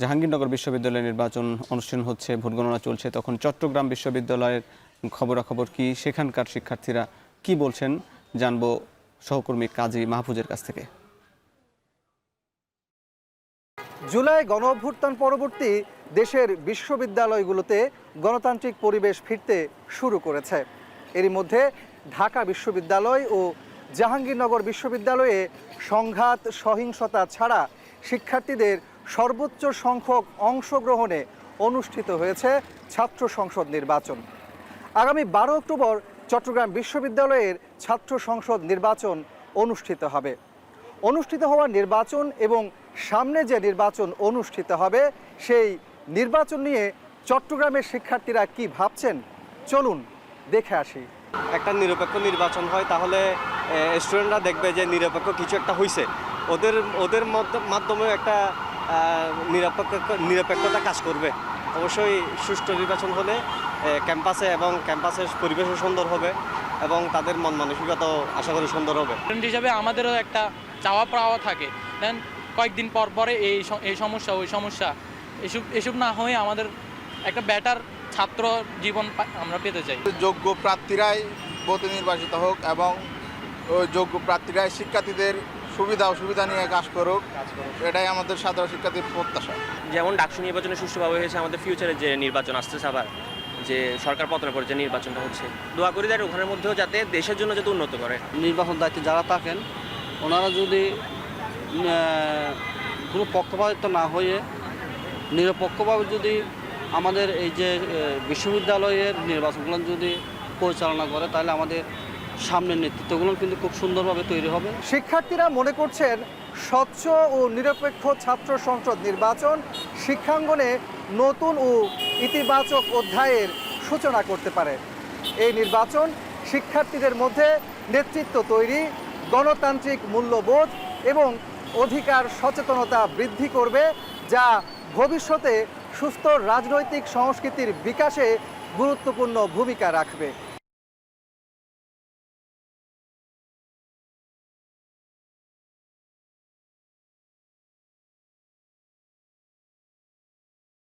জাহাঙ্গীরনগর বিশ্ববিদ্যালয়ের নির্বাচন অনুষ্ঠান হচ্ছে, ভোট গণনা চলছে, তখন চট্টগ্রাম বিশ্ববিদ্যালয়ের খবরাখবর কি, সেখানকার শিক্ষার্থীরা কি বলছেন জানবো সহকর্মী কাজী মাহফুজের কাছ থেকে। জুলাই গণঅভ্যুত্থান পরবর্তী দেশের বিশ্ববিদ্যালয়গুলোতে গণতান্ত্রিক পরিবেশ ফিরতে শুরু করেছে। এরই মধ্যে ঢাকা বিশ্ববিদ্যালয় ও জাহাঙ্গীরনগর বিশ্ববিদ্যালয়ে সংঘাত সহিংসতা ছাড়া শিক্ষার্থীদের সর্বোচ্চ সংখ্যক অংশগ্রহণে অনুষ্ঠিত হয়েছে ছাত্র সংসদ নির্বাচন। আগামী 12 অক্টোবর চট্টগ্রাম বিশ্ববিদ্যালয়ের ছাত্র সংসদ নির্বাচন অনুষ্ঠিত হবে। অনুষ্ঠিত হওয়া নির্বাচন এবং সামনে যে নির্বাচন অনুষ্ঠিত হবে সেই নির্বাচন নিয়ে চট্টগ্রামের শিক্ষার্থীরা কি ভাবছেন, চলুন দেখে আসি। একটা নিরপেক্ষ নির্বাচন হয় তাহলে স্টুডেন্টরা দেখবে যে নিরপেক্ষ কিছু একটা হয়েছে, ওদের মাধ্যমে একটা নিরপেক্ষতা কাজ করবে। অবশ্যই সুষ্ঠু নির্বাচন হলে ক্যাম্পাসে এবং ক্যাম্পাসের পরিবেশও সুন্দর হবে এবং তাদের মন মানসিকতাও আশা করি সুন্দর হবে। স্টুডেন্ট হিসাবে আমাদেরও একটা চাওয়া পাওয়া থাকে, দেন কয়েকদিন পর পরে এই সমস্যা ওই সমস্যা এসব না হয়ে আমাদের একটা বেটার ছাত্র জীবন আমরা পেতে চাই। যোগ্য প্রার্থীরাই ভোটে নির্বাচিত হোক এবং ওই যোগ্য প্রার্থীরাই শিক্ষার্থীদের সুবিধা অসুবিধা নিয়ে কাজ করুক, এটাই আমাদের সাধারণ শিক্ষার্থীর প্রত্যাশা। যেমন ডাকসু নির্বাচনে সুষ্ঠুভাবে হয়েছে, আমাদের ফিউচারে যে নির্বাচন আসতেছে, আবার যে সরকার পতনের পরে যে নির্বাচনটা হচ্ছে, দোয়া করি দেয় ওখানের মধ্যেও যাতে দেশের জন্য যাতে উন্নত করে। নির্বাচন দায়িত্বে যারা থাকেন ওনারা যদি কোনো পক্ষপাতিত্ব না হয়ে নিরপেক্ষভাবে যদি আমাদের এই যে বিশ্ববিদ্যালয়ের নির্বাচনগুলো যদি পরিচালনা করে, তাহলে আমাদের সামনের নেতৃত্বগুলো কিন্তু খুব সুন্দরভাবে তৈরি হবে। শিক্ষার্থীরা মনে করছেন স্বচ্ছ ও নিরপেক্ষ ছাত্র সংসদ নির্বাচন শিক্ষাঙ্গনে নতুন ও ইতিবাচক অধ্যায়ের সূচনা করতে পারে। এই নির্বাচন শিক্ষার্থীদের মধ্যে নেতৃত্ব তৈরি, গণতান্ত্রিক মূল্যবোধ এবং অধিকার সচেতনতা বৃদ্ধি করবে, যা ভবিষ্যতে সুস্থ রাজনৈতিক সংস্কৃতির বিকাশে গুরুত্বপূর্ণ ভূমিকা রাখবে।